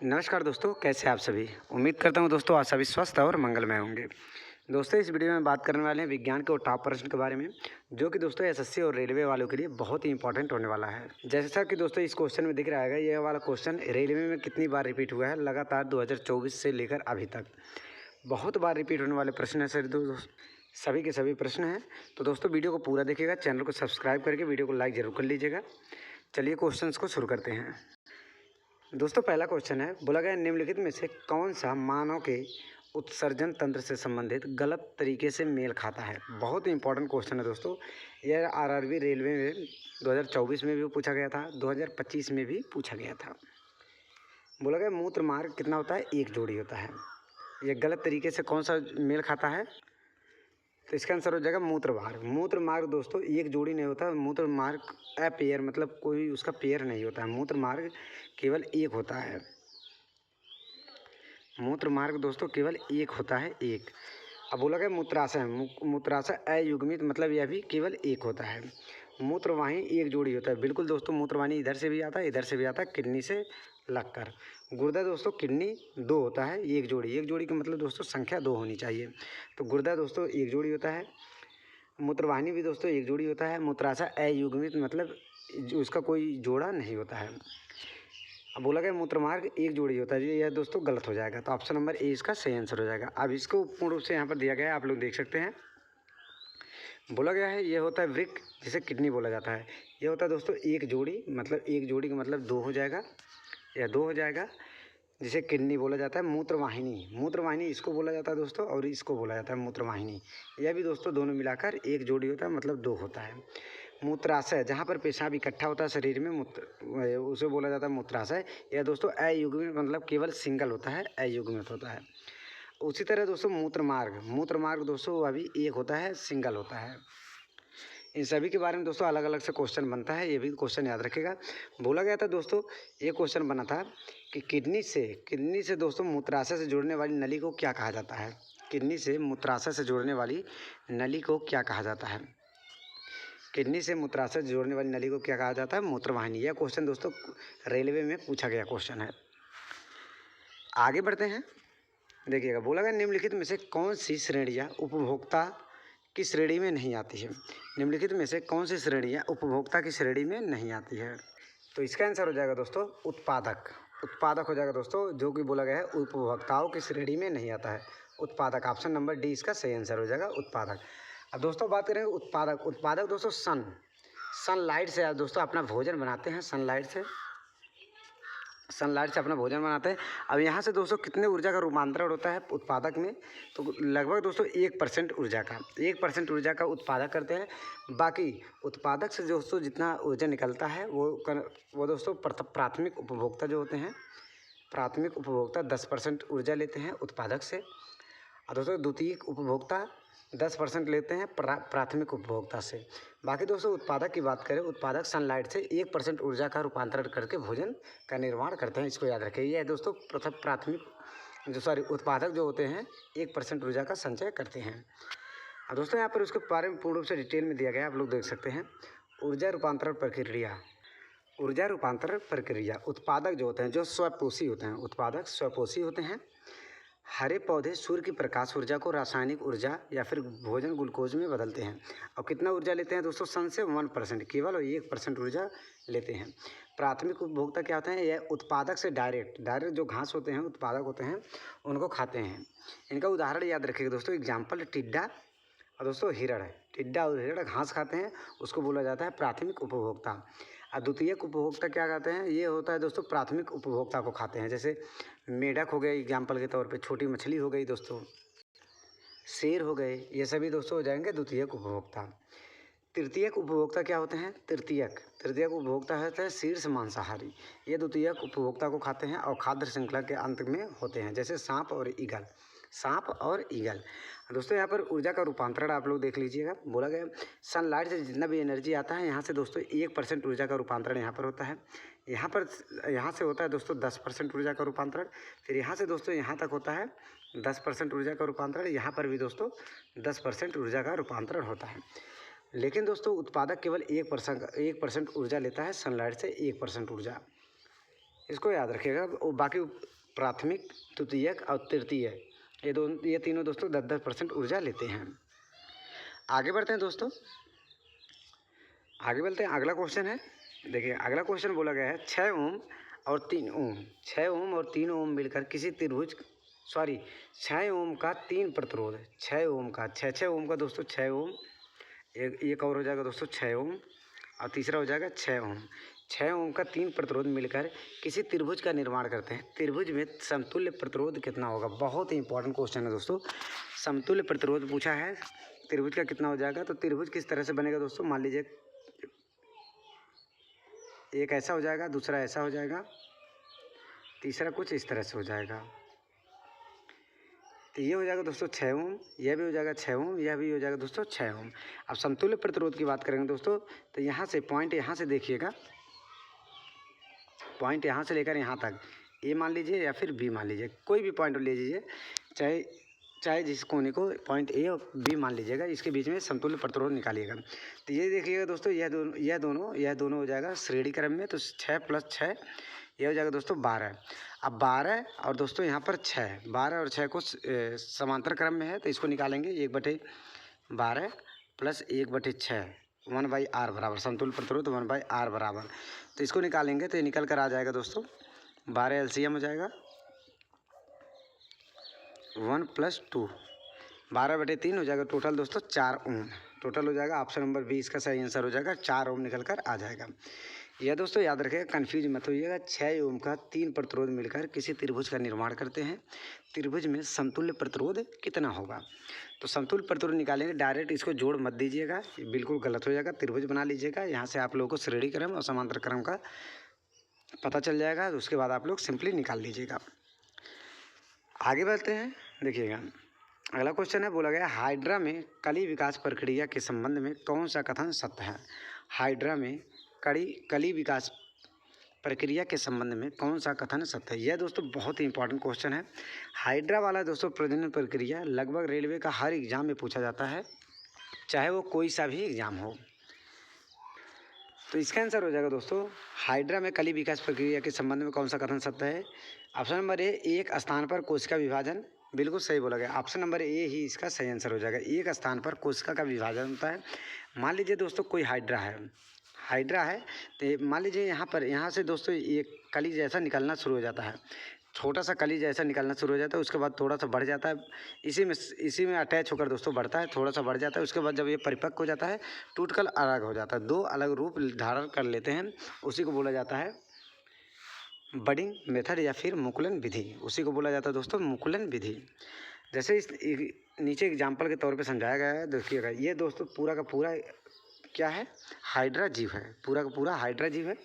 नमस्कार दोस्तों, कैसे आप सभी। उम्मीद करता हूँ दोस्तों आप सभी स्वस्थ और मंगलमय होंगे। दोस्तों इस वीडियो में बात करने वाले हैं विज्ञान के टॉप प्रश्न के बारे में, जो कि दोस्तों एसएससी और रेलवे वालों के लिए बहुत ही इंपॉर्टेंट होने वाला है। जैसा कि दोस्तों इस क्वेश्चन में दिख रहा है, यह वाला क्वेश्चन रेलवे में कितनी बार रिपीट हुआ है लगातार 2024 से लेकर अभी तक। बहुत बार रिपीट होने वाले प्रश्न है सर, सभी के सभी प्रश्न हैं। तो दोस्तों वीडियो को पूरा देखिएगा, चैनल को सब्सक्राइब करके वीडियो को लाइक ज़रूर कर लीजिएगा। चलिए क्वेश्चन को शुरू करते हैं। दोस्तों पहला क्वेश्चन है, बोला गया निम्नलिखित में से कौन सा मानव के उत्सर्जन तंत्र से संबंधित गलत तरीके से मेल खाता है। बहुत ही इंपॉर्टेंट क्वेश्चन है दोस्तों। यह आरआरबी रेलवे में 2024 में भी पूछा गया था, 2025 में भी पूछा गया था। बोला गया मूत्र मार्ग कितना होता है, एक जोड़ी होता है। यह गलत तरीके से कौन सा मेल खाता है, तो इसका आंसर हो जाएगा मूत्र मार्ग। मूत्र मार्ग दोस्तों एक जोड़ी नहीं होता, मूत्र मार्ग अपेयर मतलब कोई उसका पेयर नहीं होता है। मूत्र मार्ग केवल एक होता है। मूत्र मार्ग दोस्तों केवल एक होता है, एक। अब बोला गया मूत्राशय, मूत्राशय अयुग्मित मतलब यह भी केवल एक होता है। मूत्रवाहिनी एक जोड़ी होता है। बिल्कुल दोस्तों, मूत्रवाहिनी इधर से भी आता है, इधर से भी आता है, किडनी से लगकर। गुर्दा दोस्तों किडनी दो होता है, एक जोड़ी। एक जोड़ी का मतलब दोस्तों संख्या दो होनी चाहिए। तो गुर्दा दोस्तों एक जोड़ी होता है। मूत्रवाहिनी भी दोस्तों एक जोड़ी होता है। मूत्राशय अयुग्मित मतलब उसका कोई जोड़ा नहीं होता है। अब बोला गया मूत्र मार्ग एक जोड़ी होता है, यह दोस्तों गलत हो जाएगा। तो ऑप्शन नंबर ए इसका सही आंसर हो जाएगा। अब इसको पूर्ण रूप से यहाँ पर दिया गया है, आप लोग देख सकते हैं। बोला गया है यह होता है वृक्क, जिसे किडनी बोला जाता है। यह होता है दोस्तों एक जोड़ी, मतलब एक जोड़ी का मतलब दो हो जाएगा, यह दो हो जाएगा, जिसे किडनी बोला जाता है। मूत्रवाहिनी, मूत्रवाहिनी इसको बोला जाता है दोस्तों, और इसको बोला जाता है मूत्रवाहिनी। यह भी दोस्तों दोनों मिलाकर एक जोड़ी होता है, मतलब दो होता है। मूत्राशय जहाँ पर पेशाब इकट्ठा होता है शरीर में, मूत्र उसे बोला जाता है मूत्राशय। यह दोस्तों अयुग्मित मतलब केवल सिंगल होता है, अयुग्मित होता है। उसी तरह दोस्तों मूत्र मार्ग, मूत्र मार्ग दोस्तों वह भी एक होता है, सिंगल होता है। इन सभी के बारे में दोस्तों अलग अलग से क्वेश्चन बनता है, ये भी क्वेश्चन याद रखिएगा। बोला गया था दोस्तों, ये क्वेश्चन बना था कि किडनी से दोस्तों मूत्राशय से जुड़ने वाली नली को क्या कहा जाता है। किडनी से मूत्राशय से जोड़ने वाली नली को क्या कहा जाता है। किडनी से मूत्राशय से जोड़ने वाली नली को क्या कहा जाता है, मूत्रवाहिनी। यह क्वेश्चन दोस्तों रेलवे में पूछा गया क्वेश्चन है। आगे बढ़ते हैं, देखिएगा। बोला गया निम्नलिखित में से कौन सी श्रेणियाँ उपभोक्ता की श्रेणी में नहीं आती है। निम्नलिखित में से कौन सी श्रेणियाँ उपभोक्ता की श्रेणी में नहीं आती है। तो इसका आंसर हो जाएगा दोस्तों उत्पादक। उत्पादक हो जाएगा दोस्तों, जो कि बोला गया है उपभोक्ताओं की श्रेणी में नहीं आता है। उत्पादक, ऑप्शन नंबर डी इसका सही आंसर हो जाएगा, उत्पादक। अब दोस्तों बात करेंगे उत्पादक। उत्पादक दोस्तों सनलाइट से दोस्तों अपना भोजन बनाते हैं, सनलाइट से अपना भोजन बनाते हैं। अब यहाँ से दोस्तों कितने ऊर्जा का रूपांतरण होता है उत्पादक में, तो लगभग दोस्तों 1% ऊर्जा का, 1% ऊर्जा का उत्पादक करते हैं। बाकी उत्पादक से दोस्तों जितना ऊर्जा निकलता है वो दोस्तों प्राथमिक उपभोक्ता जो होते हैं, प्राथमिक उपभोक्ता 10% ऊर्जा लेते हैं उत्पादक से। और दोस्तों द्वितीयक उपभोक्ता 10% लेते हैं प्राथमिक उपभोक्ता से। बाकी दोस्तों उत्पादक की बात करें, उत्पादक सनलाइट से 1% ऊर्जा का रूपांतरण करके भोजन का निर्माण करते हैं। इसको याद रखें। यह दोस्तों उत्पादक जो होते हैं 1% ऊर्जा का संचय करते हैं। अब दोस्तों यहाँ पर उसके बारे में पूर्ण रूप से डिटेल में दिया गया है, आप लोग देख सकते हैं। ऊर्जा रूपांतरण प्रक्रिया, ऊर्जा रूपांतरण प्रक्रिया। उत्पादक जो होते हैं, जो स्वपोषी होते हैं, उत्पादक स्वपोषी होते हैं। हरे पौधे सूर्य की प्रकाश ऊर्जा को रासायनिक ऊर्जा या फिर भोजन ग्लूकोज में बदलते हैं। और कितना ऊर्जा लेते हैं दोस्तों, सन से 1%, केवल 1% ऊर्जा लेते हैं। प्राथमिक उपभोक्ता क्या होते हैं, यह उत्पादक से डायरेक्ट जो घास होते हैं, उत्पादक होते हैं, उनको खाते हैं। इनका उदाहरण याद रखिएगा दोस्तों, एग्जाम्पल टिड्डा और दोस्तों हिरण है। टिड्डा और हिरण घास खाते हैं, उसको बोला जाता है प्राथमिक उपभोक्ता। और द्वितीयक उपभोक्ता क्या कहते हैं, ये होता है दोस्तों प्राथमिक उपभोक्ता को खाते हैं। जैसे मेढक हो गए एग्जाम्पल के तौर पे, छोटी मछली हो गई दोस्तों, शेर हो गए, ये सभी दोस्तों हो जाएंगे द्वितीयक उपभोक्ता। तृतीयक उपभोक्ता क्या होते हैं, तृतीयक उपभोक्ता होते हैं शीर्ष मांसाहारी। ये द्वितीयक उपभोक्ता को खाते हैं और खाद्य श्रृंखला के अंत में होते हैं, जैसे सांप और ईगल। दोस्तों यहाँ पर ऊर्जा का रूपांतरण आप लोग देख लीजिएगा। बोला गया सनलाइट से जितना भी एनर्जी आता है, यहाँ से दोस्तों 1% ऊर्जा का रूपांतरण यहाँ पर होता है। यहाँ से होता है दोस्तों 10% ऊर्जा का रूपांतरण। फिर यहाँ से दोस्तों यहाँ तक होता है 10% ऊर्जा का रूपांतरण। यहाँ पर भी दोस्तों 10% ऊर्जा का रूपांतरण होता है। लेकिन दोस्तों उत्पादक केवल 1% ऊर्जा लेता है, सनलाइट से 1% ऊर्जा, इसको याद रखिएगा। बाकी प्राथमिक, द्वितीयक और तृतीय, ये तीनों दोस्तों 10-10% ऊर्जा लेते हैं। आगे बढ़ते हैं दोस्तों, आगे बढ़ते हैं। अगला क्वेश्चन है, देखिए अगला क्वेश्चन बोला गया है 6 ओम और 3 ओम, 6 ओम और 3 ओम मिलकर किसी त्रिभुज, 6 ओम का 3 प्रतिरोध, 6 ओम का 6 ओम का दोस्तों 6 ओम, एक और हो जाएगा दोस्तों 6 ओम और तीसरा हो जाएगा 6 ओम, 6 ओम का 3 प्रतिरोध मिलकर किसी त्रिभुज का निर्माण करते हैं। त्रिभुज में समतुल्य प्रतिरोध कितना होगा? बहुत ही इंपॉर्टेंट क्वेश्चन है दोस्तों। समतुल्य प्रतिरोध पूछा है, त्रिभुज का कितना हो जाएगा? तो त्रिभुज किस तरह से बनेगा दोस्तों? मान लीजिए एक ऐसा हो जाएगा, दूसरा ऐसा हो जाएगा, तीसरा कुछ इस तरह से हो जाएगा। तो ये हो जाएगा दोस्तों 6 ओम, यह भी हो जाएगा 6 ओम, यह भी हो जाएगा दोस्तों 6 ओम। अब समतुल्य प्रतिरोध की बात करेंगे दोस्तों, तो यहाँ से पॉइंट यहाँ से देखिएगा, पॉइंट यहाँ से लेकर यहाँ तक, ए मान लीजिए या फिर बी मान लीजिए, कोई भी पॉइंट ले लीजिए, चाहे जिस कोने को पॉइंट ए और बी मान लीजिएगा, इसके बीच में समतुल्य प्रतिरोध निकालिएगा। तो ये देखिएगा दोस्तों, यह दोनों हो जाएगा श्रेणी क्रम में, तो 6 + 6 यह हो जाएगा दोस्तों 12। अब 12 और दोस्तों यहाँ पर 6, 12 और 6 को समांतर क्रम में है, तो इसको निकालेंगे 1/12 + 1/6 1/r बराबर, समतुल्य प्रतिरोध 1/r बराबर। तो इसको निकालेंगे तो ये निकल कर आ जाएगा दोस्तों 12 LCM हो जाएगा 1 + 2, 12/3 हो जाएगा टोटल दोस्तों 4 ओम, टोटल हो जाएगा। ऑप्शन नंबर 20 इसका सही आंसर हो जाएगा, 4 ओम निकल कर आ जाएगा। यह दोस्तों याद रखिएगा, कन्फ्यूज मत होइएगा। 6 ओम का 3 प्रतिरोध मिलकर किसी त्रिभुज का निर्माण करते हैं। त्रिभुज में समतुल्य प्रतिरोध कितना होगा? तो समतुल्य प्रतिरोध निकालेंगे, डायरेक्ट इसको जोड़ मत दीजिएगा, बिल्कुल गलत हो जाएगा। त्रिभुज बना लीजिएगा, यहाँ से आप लोगों को श्रेणी क्रम और समांतर क्रम का पता चल जाएगा, उसके बाद आप लोग सिंपली निकाल लीजिएगा। आगे बढ़ते हैं, देखिएगा अगला क्वेश्चन है, बोला गया हाइड्रा में कली विकास प्रक्रिया के संबंध में कौन सा कथन सत्य है? हाइड्रा में कली विकास प्रक्रिया के संबंध में कौन सा कथन सत्य है? यह दोस्तों बहुत ही इंपॉर्टेंट क्वेश्चन है। हाइड्रा वाला दोस्तों प्रजनन प्रक्रिया लगभग रेलवे का हर एग्जाम में पूछा जाता है, चाहे वो कोई सा भी एग्जाम हो। तो इसका आंसर हो जाएगा दोस्तों, हाइड्रा में कली विकास प्रक्रिया के संबंध में कौन सा कथन सत्य है? ऑप्शन नंबर ए, एक स्थान पर कोशिका विभाजन, बिल्कुल सही बोला गया। ऑप्शन नंबर ए ही इसका सही आंसर हो जाएगा, एक स्थान पर कोशिका का विभाजन होता है। मान लीजिए दोस्तों कोई हाइड्रा है, तो मान लीजिए यहाँ से दोस्तों एक कली जैसा निकलना शुरू हो जाता है, छोटा सा कली जैसा निकलना शुरू हो जाता है, उसके बाद थोड़ा सा बढ़ जाता है, इसी में अटैच होकर दोस्तों बढ़ता है, थोड़ा सा बढ़ जाता है, उसके बाद जब ये परिपक्व हो जाता है, टूटकर अलग हो जाता है, 2 अलग रूप धारण कर लेते हैं, उसी को बोला जाता है बडिंग मेथड या फिर मुकुलन विधि, उसी को बोला जाता है दोस्तों मुकुलन विधि। जैसे इस नीचे एग्जाम्पल के तौर पे समझाया गया है, देखिएगा ये दोस्तों पूरा का पूरा क्या है? हाइड्रा जीव है, पूरा का पूरा हाइड्रा जीव है।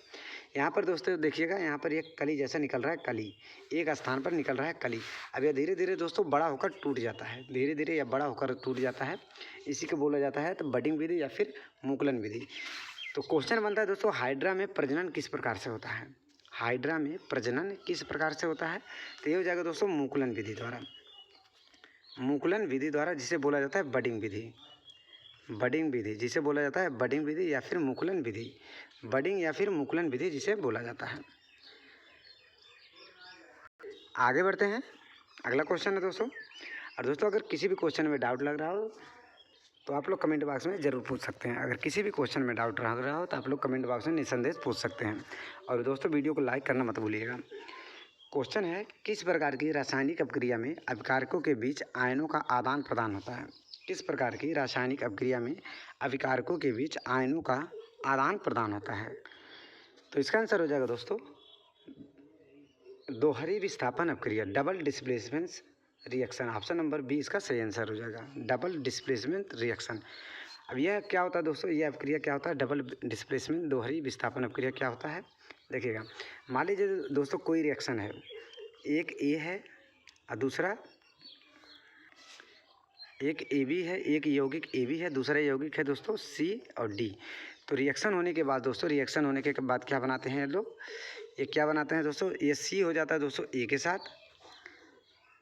यहाँ पर दोस्तों देखिएगा, यहाँ पर एक कली जैसा निकल रहा है, कली एक स्थान पर निकल रहा है कली। अब यह धीरे धीरे दोस्तों बड़ा होकर टूट जाता है, धीरे धीरे या बड़ा होकर टूट जाता है, इसी को बोला जाता है तो बडिंग विधि या फिर मुकुलन विधि। तो क्वेश्चन बनता है दोस्तों, हाइड्रा में प्रजनन किस प्रकार से होता है? हाइड्रा में प्रजनन किस प्रकार से होता है? तो ये हो जाएगा दोस्तों मुकुलन विधि द्वारा, मुकुलन विधि द्वारा, जिसे बोला जाता है बडिंग विधि, बडिंग विधि जिसे बोला जाता है बडिंग विधि या फिर मुकुलन विधि, बडिंग या फिर मुकुलन विधि जिसे बोला जाता है। आगे बढ़ते हैं, अगला क्वेश्चन है दोस्तों। और दोस्तों अगर किसी भी क्वेश्चन में डाउट लग रहा हो तो आप लोग कमेंट बॉक्स में ज़रूर पूछ सकते हैं। अगर किसी भी क्वेश्चन में डाउट लग रहा हो तो आप लोग कमेंट बॉक्स में निसंदेह पूछ सकते हैं। और दोस्तों वीडियो को लाइक करना मत भूलिएगा। क्वेश्चन है, किस प्रकार की रासायनिक अपक्रिया में अभिकारकों के बीच आयनों का आदान प्रदान होता है? किस प्रकार की रासायनिक अपक्रिया में अभिकारकों के बीच आयनों का आदान प्रदान होता है? तो इसका आंसर हो जाएगा दोस्तों दोहरी विस्थापन अपक्रिया, double displacement reaction. Option number B इसका सही आंसर हो जाएगा, डबल डिस्प्लेसमेंट रिएक्शन। अब यह क्या होता है दोस्तों, यह अपक्रिया क्या होता है? डबल डिस्प्लेसमेंट दोहरी विस्थापन अपक्रिया क्या होता है? देखिएगा, मान लीजिए दोस्तों कोई रिएक्शन है, एक ए है और दूसरा एक ए बी है, एक यौगिक ए बी है, दूसरा यौगिक है दोस्तों सी और डी। तो रिएक्शन होने के बाद दोस्तों, रिएक्शन होने के बाद क्या बनाते हैं लोग? ये क्या बनाते हैं दोस्तों? ये सी हो जाता है दोस्तों ए के साथ,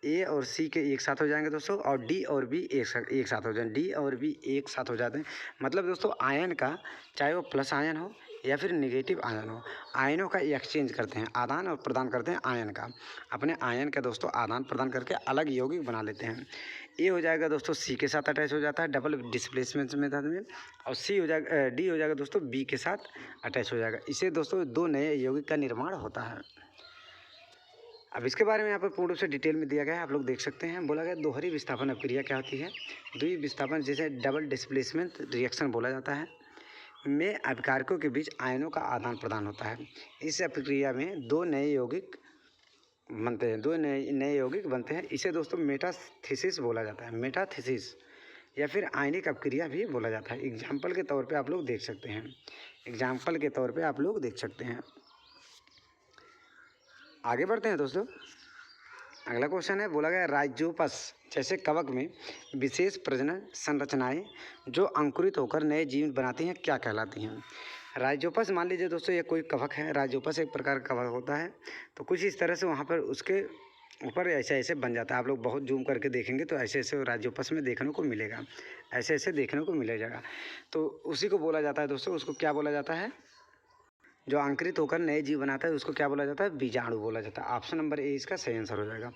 ए और सी के एक साथ हो जाएंगे दोस्तों, और डी और बी एक साथ हो जाएंगे, डी और बी एक साथ हो जाते हैं। मतलब दोस्तों आयन का, चाहे वो प्लस आयन हो या फिर निगेटिव आयन हो, आयनों का एक्सचेंज करते हैं, आदान और प्रदान करते हैं आयन का, अपने आयन का दोस्तों आदान प्रदान करके अलग यौगिक बना लेते हैं। ए हो जाएगा दोस्तों सी के साथ अटैच हो जाता है डबल डिस्प्लेसमेंट मेथड में, और सी हो जाएगा, डी हो जाएगा दोस्तों बी के साथ अटैच हो जाएगा। इससे दोस्तों दो नए यौगिक का निर्माण होता है। अब इसके बारे में यहाँ पर पूर्ण रूप से डिटेल में दिया गया है, आप लोग देख सकते हैं। बोला गया दोहरी विस्थापन अभिक्रिया क्या होती है? द्वि विस्थापन जिसे डबल डिस्प्लेसमेंट रिएक्शन बोला जाता है में अभिकारकों के बीच आयनों का आदान प्रदान होता है। इस अभिक्रिया में दो नए यौगिक बनते हैं, दो नए यौगिक बनते हैं। इसे दोस्तों मेटाथीसिस बोला जाता है, मेटाथीसिस या फिर आयनिक अभिक्रिया भी बोला जाता है। एग्जाम्पल के तौर पे आप लोग देख सकते हैं, एग्जाम्पल के तौर पे आप लोग देख सकते हैं। आगे बढ़ते हैं दोस्तों। अगला क्वेश्चन है, बोला गया राइजोपस जैसे कवक में विशेष प्रजनन संरचनाएं जो अंकुरित होकर नए जीव बनाती हैं क्या कहलाती हैं? राइजोपस मान लीजिए दोस्तों ये कोई कवक है, राइजोपस एक प्रकार का कवक होता है, तो कुछ इस तरह से वहाँ पर उसके ऊपर ऐसे ऐसे बन जाता है। आप लोग बहुत जूम करके देखेंगे तो ऐसे ऐसे राइजोपस में देखने को मिलेगा, ऐसे ऐसे देखने को मिलेगा। तो उसी को बोला जाता है दोस्तों, उसको क्या बोला जाता है? जो अंकुरित होकर नए जीव बनाता है उसको क्या बोला जाता है? बीजाणु बोला जाता है। ऑप्शन नंबर ए इसका सही आंसर हो जाएगा।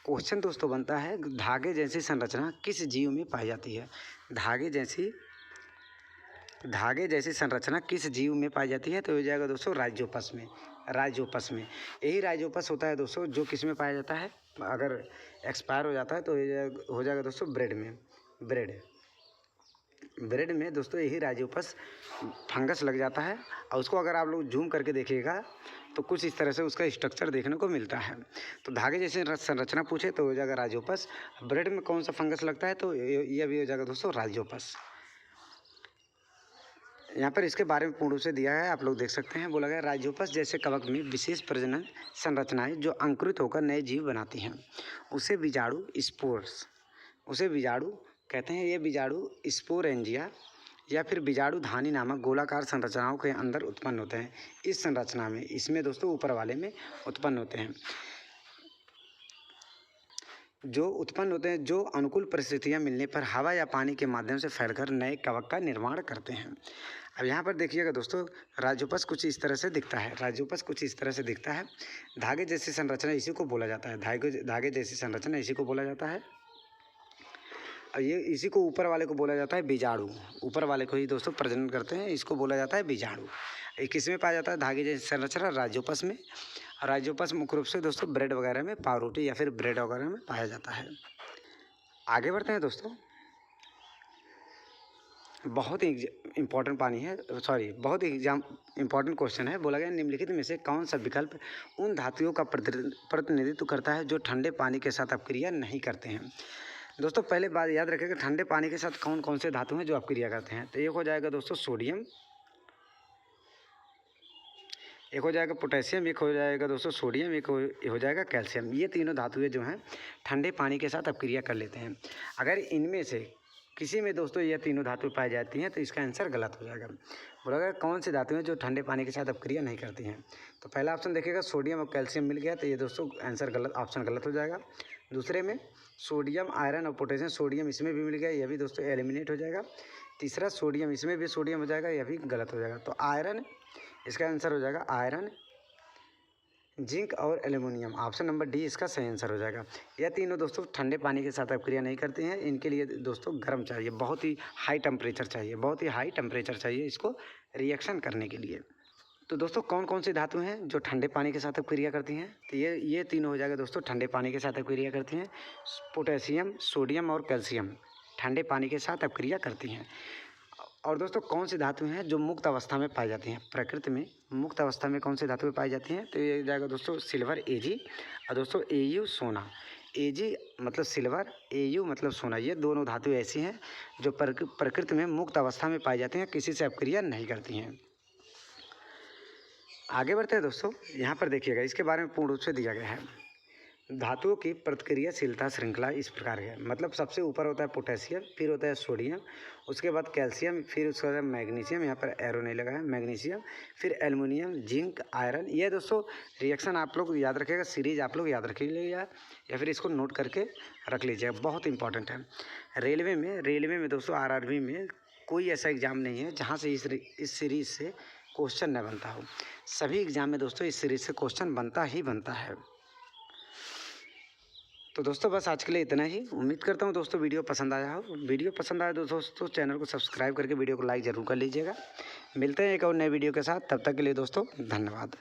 क्वेश्चन दोस्तों बनता है, धागे जैसी संरचना किस जीव में पाई जाती है? धागे जैसी संरचना किस जीव में पाई जाती है? तो हो जाएगा दोस्तों राइजोपस में, राइजोपस में। यही राइजोपस होता है दोस्तों जो किस में पाया जाता है? अगर एक्सपायर हो जाता है तो हो जाएगा दोस्तों ब्रेड में, ब्रेड में दोस्तों यही राइजोपस फंगस लग जाता है, और उसको अगर आप लोग जूम करके देखिएगा तो कुछ इस तरह से उसका स्ट्रक्चर देखने को मिलता है। तो धागे जैसे संरचना पूछे तो हो जाएगा राइजोपस। ब्रेड में कौन सा फंगस लगता है? तो ये भी हो जाएगा दोस्तों राइजोपस। यहाँ पर इसके बारे में पूर्ण रूप से दिया है, आप लोग देख सकते हैं। बोला गया राइजोपस जैसे कवक में विशेष प्रजनन संरचनाएं जो अंकुरित होकर नए जीव बनाती हैं उसे बीजाणु स्पोर्स, उसे बीजाणु कहते हैं। ये बीजाणु स्पोरेंजिया या फिर बीजाणु धानी नामक गोलाकार संरचनाओं के अंदर उत्पन्न होते हैं। इस संरचना में, इसमें दोस्तों ऊपर वाले में उत्पन्न होते हैं, जो अनुकूल परिस्थितियां मिलने पर हवा या पानी के माध्यम से फैलकर नए कवक का निर्माण करते हैं। अब यहाँ पर देखिएगा दोस्तों, राइजोपस कुछ इस तरह से दिखता है, राइजोपस कुछ इस तरह से दिखता है। धागे जैसी संरचना इसी को बोला जाता है, धागे जैसी संरचना इसी को बोला जाता है। और ये इसी को ऊपर वाले को बोला जाता है बीजाणु, ऊपर वाले को ही दोस्तों प्रजनन करते हैं, इसको बोला जाता है बीजाणु। ये किस में पाया जाता है? धागे जैसी संरचना राइजोपस में। राइजोपस मुख्य रूप से दोस्तों ब्रेड वगैरह में, पावरोटी या फिर ब्रेड वगैरह में पाया जाता है। आगे बढ़ते हैं दोस्तों। बहुत ही इम्पोर्टेंट बहुत ही इम्पोर्टेंट क्वेश्चन है। बोला गया निम्नलिखित में से कौन सा विकल्प उन धातुओं का प्रतिनिधित्व करता है जो ठंडे पानी के साथ अपक्रिया नहीं करते हैं? दोस्तों पहले बात याद रखें कि ठंडे पानी के साथ कौन कौन से धातु हैं जो अपक्रिया करते हैं। तो एक हो जाएगा दोस्तों सोडियम, एक हो जाएगा पोटेशियम, एक हो जाएगा दोस्तों सोडियम, एक हो जाएगा कैल्शियम। ये तीनों धातुएं जो हैं ठंडे पानी के साथ अपक्रिया कर लेते हैं। अगर इनमें से किसी में दोस्तों ये तीनों धातुएं पाई जाती हैं तो इसका आंसर गलत हो जाएगा। बोला गया कौन सी धातुएं जो ठंडे पानी के साथ अपक्रिया नहीं करती हैं? तो पहला ऑप्शन देखिएगा सोडियम और कैल्शियम मिल गया, तो ये दोस्तों आंसर गलत, ऑप्शन गलत हो जाएगा। दूसरे में सोडियम, आयरन और पोटेशियम, सोडियम इसमें भी मिल गया, यह भी दोस्तों एलिमिनेट हो जाएगा। तीसरा सोडियम, इसमें भी सोडियम हो जाएगा, यह भी गलत हो जाएगा। तो आयरन, इसका आंसर हो जाएगा आयरन, जिंक और एल्युमिनियम। ऑप्शन नंबर डी इसका सही आंसर हो जाएगा। यह तीनों दोस्तों ठंडे पानी के साथ अपक्रिया नहीं करते हैं। इनके लिए दोस्तों गर्म चाहिए, बहुत ही हाई टेम्परेचर चाहिए, बहुत ही हाई टेम्परेचर चाहिए इसको रिएक्शन करने के लिए। तो दोस्तों कौन कौन सी धातु हैं जो ठंडे पानी के साथ अपक्रिया करती हैं? तो ये तीनों हो जाएगा दोस्तों ठंडे पानी के साथ अपक्रिया करती हैं। पोटेशियम, सोडियम और कैल्शियम ठंडे पानी के साथ अपक्रिया करती हैं। और दोस्तों कौन सी धातु हैं जो मुक्त अवस्था में पाई जाती हैं? प्रकृति में मुक्त अवस्था में कौन सी धातुएं पाई जाती हैं? तो ये जाएगा दोस्तों सिल्वर Ag, और दोस्तों Au सोना। Ag मतलब सिल्वर, Au मतलब सोना। ये दोनों धातु ऐसी हैं जो प्रकृति में मुक्त अवस्था में पाई जाती हैं, किसी से अपक्रिया नहीं करती हैं। आगे बढ़ते हैं दोस्तों। यहाँ पर देखिएगा इसके बारे में पूर्ण रूप से दिया गया है। धातुओं की प्रतिक्रियाशीलता श्रृंखला इस प्रकार है, मतलब सबसे ऊपर होता है पोटेशियम, फिर होता है सोडियम, उसके बाद कैल्शियम, फिर उसके बाद मैग्नीशियम, यहाँ पर एरो नहीं लगा है, मैग्नीशियम, फिर एल्युमिनियम, जिंक, आयरन। ये दोस्तों रिएक्शन आप लोग याद रखिएगा, सीरीज आप लोग याद रखिएगा या फिर इसको नोट करके रख लीजिएगा, बहुत इंपॉर्टेंट है। रेलवे में दोस्तों आरआरबी में कोई ऐसा एग्ज़ाम नहीं है जहाँ से इस सीरीज से क्वेश्चन न बनता हो। सभी एग्ज़ाम में दोस्तों इस सीरीज से क्वेश्चन बनता ही बनता है। तो दोस्तों बस आज के लिए इतना ही। उम्मीद करता हूँ दोस्तों वीडियो पसंद आया हो। वीडियो पसंद आया तो दोस्तों चैनल को सब्सक्राइब करके वीडियो को लाइक ज़रूर कर लीजिएगा। मिलते हैं एक और नए वीडियो के साथ, तब तक के लिए दोस्तों धन्यवाद।